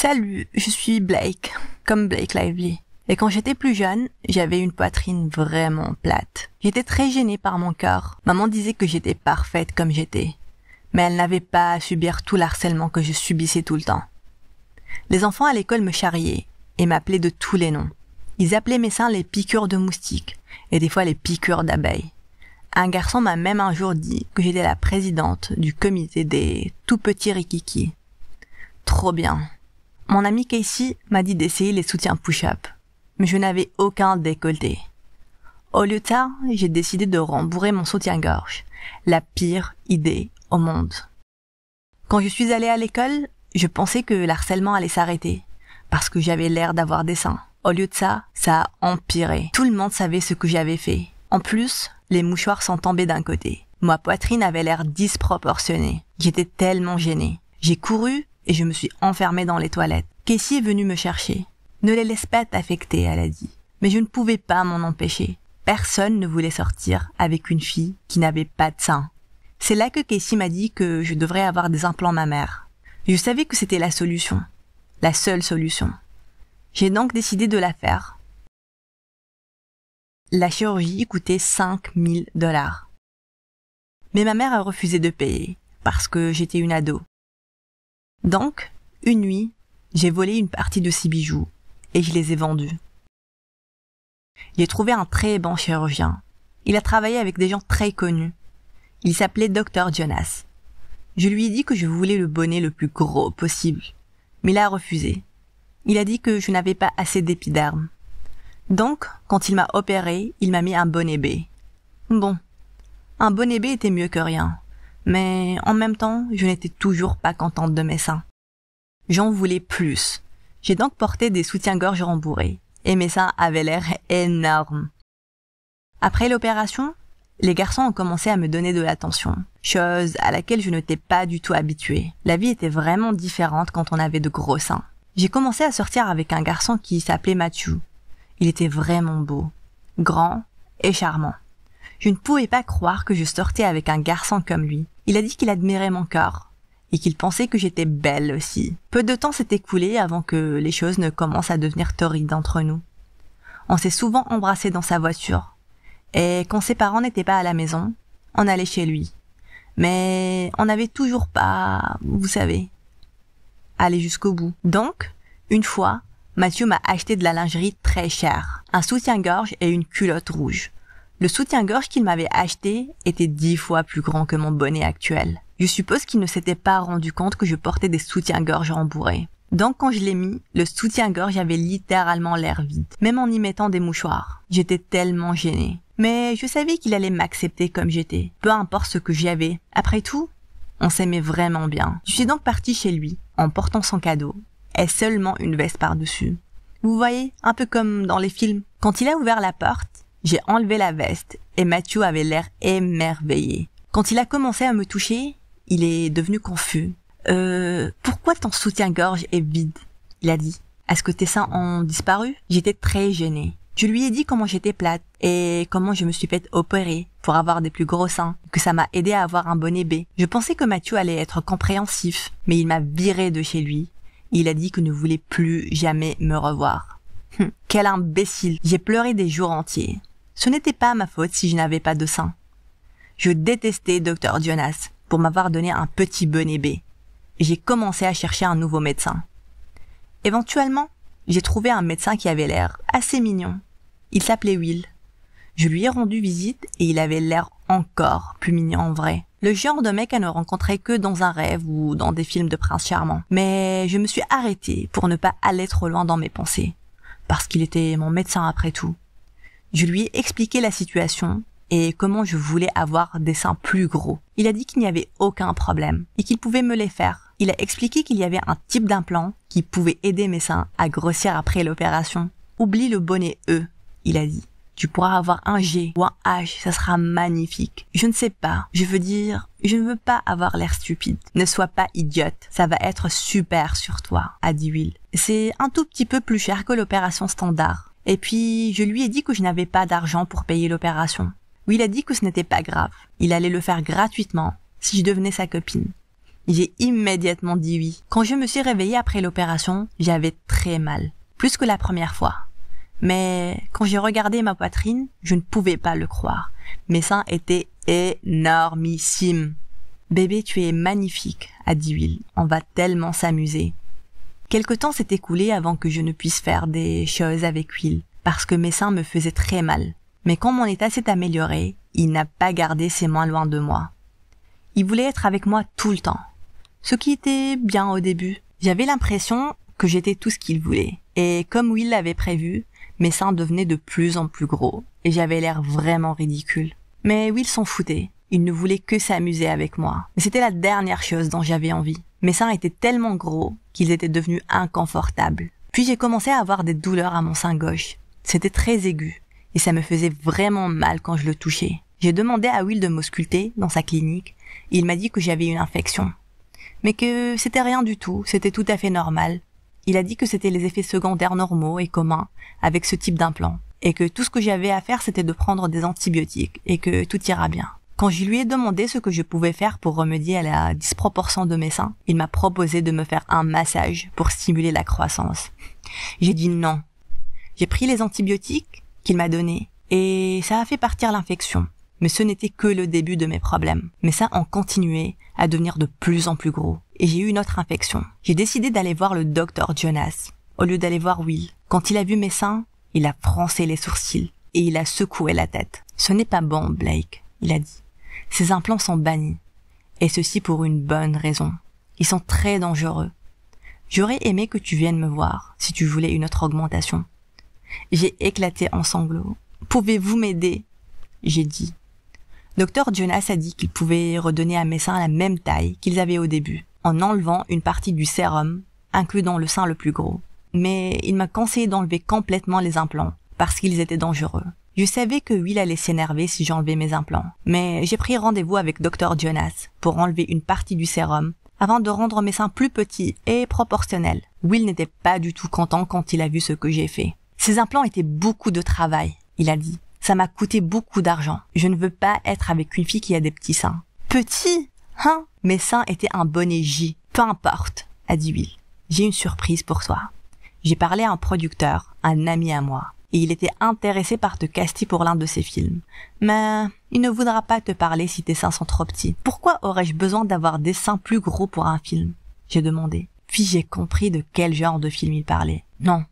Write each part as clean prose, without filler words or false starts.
Salut, je suis Blake, comme Blake Lively. Et quand j'étais plus jeune, j'avais une poitrine vraiment plate. J'étais très gênée par mon corps. Maman disait que j'étais parfaite comme j'étais. Mais elle n'avait pas à subir tout l'harcèlement que je subissais tout le temps. Les enfants à l'école me charriaient et m'appelaient de tous les noms. Ils appelaient mes seins les piqûres de moustiques et des fois les piqûres d'abeilles. Un garçon m'a même un jour dit que j'étais la présidente du comité des tout petits rikiki. Trop bien. Mon ami Casey m'a dit d'essayer les soutiens push-up, mais je n'avais aucun décolleté. Au lieu de ça, j'ai décidé de rembourrer mon soutien-gorge, la pire idée au monde. Quand je suis allée à l'école, je pensais que l'harcèlement allait s'arrêter, parce que j'avais l'air d'avoir des seins. Au lieu de ça, ça a empiré. Tout le monde savait ce que j'avais fait. En plus, les mouchoirs sont tombés d'un côté. Ma poitrine avait l'air disproportionnée. J'étais tellement gênée. J'ai couru et je me suis enfermée dans les toilettes. Casey est venue me chercher. Ne les laisse pas t'affecter, elle a dit. Mais je ne pouvais pas m'en empêcher. Personne ne voulait sortir avec une fille qui n'avait pas de seins. C'est là que Casey m'a dit que je devrais avoir des implants mammaires. Je savais que c'était la solution. La seule solution. J'ai donc décidé de la faire. La chirurgie coûtait 5 000 $. Mais ma mère a refusé de payer, parce que j'étais une ado. Donc, une nuit, j'ai volé une partie de ses bijoux, et je les ai vendus. J'ai trouvé un très bon chirurgien. Il a travaillé avec des gens très connus. Il s'appelait Dr. Jonas. Je lui ai dit que je voulais le bonnet le plus gros possible, mais il a refusé. Il a dit que je n'avais pas assez d'épiderme. Donc, quand il m'a opéré, il m'a mis un bonnet B. Bon, un bonnet B était mieux que rien, mais en même temps, je n'étais toujours pas contente de mes seins. J'en voulais plus. J'ai donc porté des soutiens-gorge rembourrés, et mes seins avaient l'air énormes. Après l'opération, les garçons ont commencé à me donner de l'attention, chose à laquelle je n'étais pas du tout habituée. La vie était vraiment différente quand on avait de gros seins. J'ai commencé à sortir avec un garçon qui s'appelait Matthew. Il était vraiment beau, grand et charmant. Je ne pouvais pas croire que je sortais avec un garçon comme lui. Il a dit qu'il admirait mon corps et qu'il pensait que j'étais belle aussi. Peu de temps s'est écoulé avant que les choses ne commencent à devenir torrides entre nous. On s'est souvent embrassé dans sa voiture et quand ses parents n'étaient pas à la maison, on allait chez lui. Mais on n'avait toujours pas, vous savez, allé jusqu'au bout. Donc, une fois, Mathieu m'a acheté de la lingerie très chère, un soutien-gorge et une culotte rouge. Le soutien-gorge qu'il m'avait acheté était 10 fois plus grand que mon bonnet actuel. Je suppose qu'il ne s'était pas rendu compte que je portais des soutiens-gorge rembourrés. Donc quand je l'ai mis, le soutien-gorge avait littéralement l'air vide, même en y mettant des mouchoirs. J'étais tellement gênée. Mais je savais qu'il allait m'accepter comme j'étais, peu importe ce que j'avais. Après tout, on s'aimait vraiment bien. Je suis donc partie chez lui, en portant son cadeau, et seulement une veste par-dessus. Vous voyez, un peu comme dans les films. Quand il a ouvert la porte, j'ai enlevé la veste, et Mathieu avait l'air émerveillé. Quand il a commencé à me toucher, il est devenu confus. Pourquoi ton soutien-gorge est vide? Il a dit. Est-ce que tes seins ont disparu? J'étais très gênée. Je lui ai dit comment j'étais plate et comment je me suis fait opérer pour avoir des plus gros seins, que ça m'a aidé à avoir un bonnet B. Je pensais que Mathieu allait être compréhensif, mais il m'a viré de chez lui. Il a dit qu'il ne voulait plus jamais me revoir. Quel imbécile! J'ai pleuré des jours entiers. Ce n'était pas ma faute si je n'avais pas de seins. Je détestais Dr. Jonas pour m'avoir donné un petit bonnet B. J'ai commencé à chercher un nouveau médecin. Éventuellement, j'ai trouvé un médecin qui avait l'air assez mignon. Il s'appelait Will. Je lui ai rendu visite et il avait l'air encore plus mignon en vrai. Le genre de mec à ne rencontrer que dans un rêve ou dans des films de prince charmant. Mais je me suis arrêtée pour ne pas aller trop loin dans mes pensées. Parce qu'il était mon médecin après tout. Je lui ai expliqué la situation et comment je voulais avoir des seins plus gros. Il a dit qu'il n'y avait aucun problème et qu'il pouvait me les faire. Il a expliqué qu'il y avait un type d'implant qui pouvait aider mes seins à grossir après l'opération. Oublie le bonnet E, il a dit. Tu pourras avoir un G ou un H, ça sera magnifique. Je ne sais pas, je veux dire, je ne veux pas avoir l'air stupide. Ne sois pas idiote, ça va être super sur toi, a dit Will. C'est un tout petit peu plus cher que l'opération standard. Et puis, je lui ai dit que je n'avais pas d'argent pour payer l'opération. Will a dit que ce n'était pas grave. Il allait le faire gratuitement si je devenais sa copine. J'ai immédiatement dit oui. Quand je me suis réveillée après l'opération, j'avais très mal. Plus que la première fois. Mais quand j'ai regardé ma poitrine, je ne pouvais pas le croire. Mes seins étaient énormissimes. Bébé, tu es magnifique, a dit Will. On va tellement s'amuser. Quelque temps s'est écoulé avant que je ne puisse faire des choses avec Will, parce que mes seins me faisaient très mal. Mais quand mon état s'est amélioré, il n'a pas gardé ses mains loin de moi. Il voulait être avec moi tout le temps. Ce qui était bien au début. J'avais l'impression que j'étais tout ce qu'il voulait. Et comme Will l'avait prévu, mes seins devenaient de plus en plus gros, et j'avais l'air vraiment ridicule. Mais Will s'en foutait. Il ne voulait que s'amuser avec moi. Mais c'était la dernière chose dont j'avais envie. Mes seins étaient tellement gros qu'ils étaient devenus inconfortables. Puis j'ai commencé à avoir des douleurs à mon sein gauche. C'était très aigu, et ça me faisait vraiment mal quand je le touchais. J'ai demandé à Will de m'ausculter dans sa clinique, et il m'a dit que j'avais une infection. Mais que c'était rien du tout, c'était tout à fait normal. Il a dit que c'était les effets secondaires normaux et communs avec ce type d'implant, et que tout ce que j'avais à faire c'était de prendre des antibiotiques, et que tout ira bien. Quand je lui ai demandé ce que je pouvais faire pour remédier à la disproportion de mes seins, il m'a proposé de me faire un massage pour stimuler la croissance. J'ai dit non. J'ai pris les antibiotiques qu'il m'a donnés, et ça a fait partir l'infection. Mais ce n'était que le début de mes problèmes. Mes seins ont continué à devenir de plus en plus gros. Et j'ai eu une autre infection. J'ai décidé d'aller voir le docteur Jonas, au lieu d'aller voir Will. Quand il a vu mes seins, il a froncé les sourcils, et il a secoué la tête. Ce n'est pas bon, Blake, il a dit. Ces implants sont bannis. Et ceci pour une bonne raison. Ils sont très dangereux. J'aurais aimé que tu viennes me voir, si tu voulais une autre augmentation. J'ai éclaté en sanglots. Pouvez-vous m'aider? J'ai dit. Dr Jonas a dit qu'il pouvait redonner à mes seins la même taille qu'ils avaient au début, en enlevant une partie du sérum, incluant le sein le plus gros. Mais il m'a conseillé d'enlever complètement les implants, parce qu'ils étaient dangereux. Je savais que Will allait s'énerver si j'enlevais mes implants, mais j'ai pris rendez-vous avec Dr Jonas pour enlever une partie du sérum, afin de rendre mes seins plus petits et proportionnels. Will n'était pas du tout content quand il a vu ce que j'ai fait. Ces implants étaient beaucoup de travail, il a dit. Ça m'a coûté beaucoup d'argent. Je ne veux pas être avec une fille qui a des petits seins. Petits? Hein? Mes seins étaient un bonnet J. Peu importe, a dit Will. J'ai une surprise pour toi. J'ai parlé à un producteur, un ami à moi, et il était intéressé par te caster pour l'un de ses films. Mais il ne voudra pas te parler si tes seins sont trop petits. Pourquoi aurais-je besoin d'avoir des seins plus gros pour un film? J'ai demandé. Puis j'ai compris de quel genre de film il parlait. Non.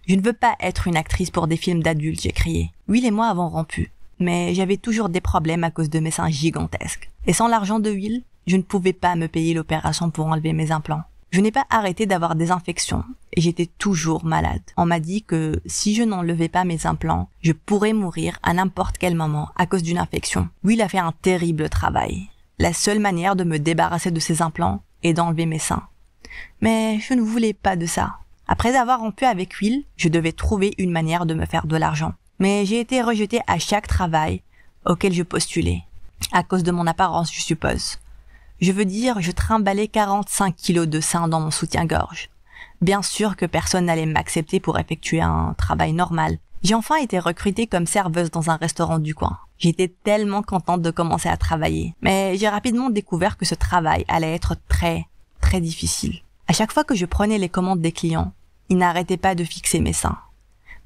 Je ne veux pas être une actrice pour des films d'adultes, j'ai crié. Will et moi avons rompu, mais j'avais toujours des problèmes à cause de mes seins gigantesques. Et sans l'argent de Will, je ne pouvais pas me payer l'opération pour enlever mes implants. Je n'ai pas arrêté d'avoir des infections, et j'étais toujours malade. On m'a dit que si je n'enlevais pas mes implants, je pourrais mourir à n'importe quel moment à cause d'une infection. Will a fait un terrible travail. La seule manière de me débarrasser de ces implants est d'enlever mes seins. Mais je ne voulais pas de ça. Après avoir rompu avec Will, je devais trouver une manière de me faire de l'argent. Mais j'ai été rejetée à chaque travail auquel je postulais. À cause de mon apparence, je suppose. Je veux dire, je trimballais 45 kilos de seins dans mon soutien-gorge. Bien sûr que personne n'allait m'accepter pour effectuer un travail normal. J'ai enfin été recrutée comme serveuse dans un restaurant du coin. J'étais tellement contente de commencer à travailler. Mais j'ai rapidement découvert que ce travail allait être très, très difficile. À chaque fois que je prenais les commandes des clients, ils n'arrêtaient pas de fixer mes seins.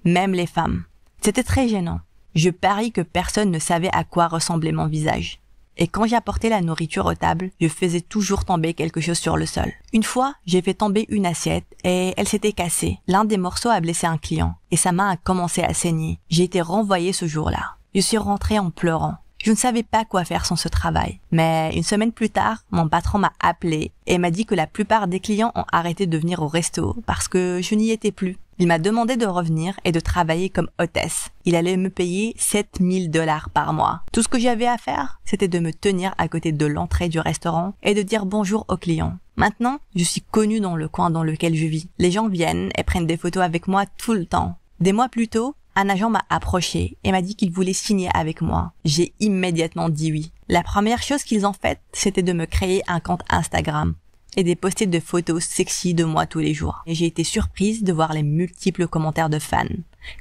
Même les femmes. C'était très gênant. Je parie que personne ne savait à quoi ressemblait mon visage. Et quand j'apportais la nourriture aux tables, je faisais toujours tomber quelque chose sur le sol. Une fois, j'ai fait tomber une assiette et elle s'était cassée. L'un des morceaux a blessé un client et sa main a commencé à saigner. J'ai été renvoyée ce jour-là. Je suis rentrée en pleurant. Je ne savais pas quoi faire sans ce travail. Mais une semaine plus tard, mon patron m'a appelé et m'a dit que la plupart des clients ont arrêté de venir au resto parce que je n'y étais plus. Il m'a demandé de revenir et de travailler comme hôtesse. Il allait me payer $7,000 par mois. Tout ce que j'avais à faire, c'était de me tenir à côté de l'entrée du restaurant et de dire bonjour aux clients. Maintenant, je suis connue dans le coin dans lequel je vis. Les gens viennent et prennent des photos avec moi tout le temps. Des mois plus tôt, un agent m'a approché et m'a dit qu'il voulait signer avec moi. J'ai immédiatement dit oui. La première chose qu'ils ont faite, c'était de me créer un compte Instagram et de poster de photos sexy de moi tous les jours. Et j'ai été surprise de voir les multiples commentaires de fans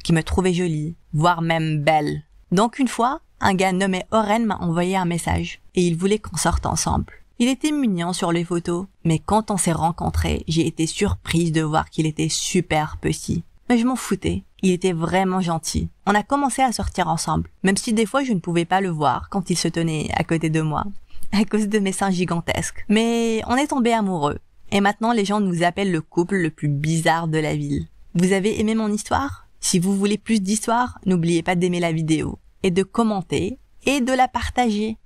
qui me trouvaient jolie, voire même belle. Donc une fois, un gars nommé Oren m'a envoyé un message et il voulait qu'on sorte ensemble. Il était mignon sur les photos, mais quand on s'est rencontrés, j'ai été surprise de voir qu'il était super petit. Mais je m'en foutais. Il était vraiment gentil. On a commencé à sortir ensemble, même si des fois je ne pouvais pas le voir quand il se tenait à côté de moi, à cause de mes seins gigantesques. Mais on est tombés amoureux. Et maintenant les gens nous appellent le couple le plus bizarre de la ville. Vous avez aimé mon histoire? Si vous voulez plus d'histoires, n'oubliez pas d'aimer la vidéo, et de commenter, et de la partager.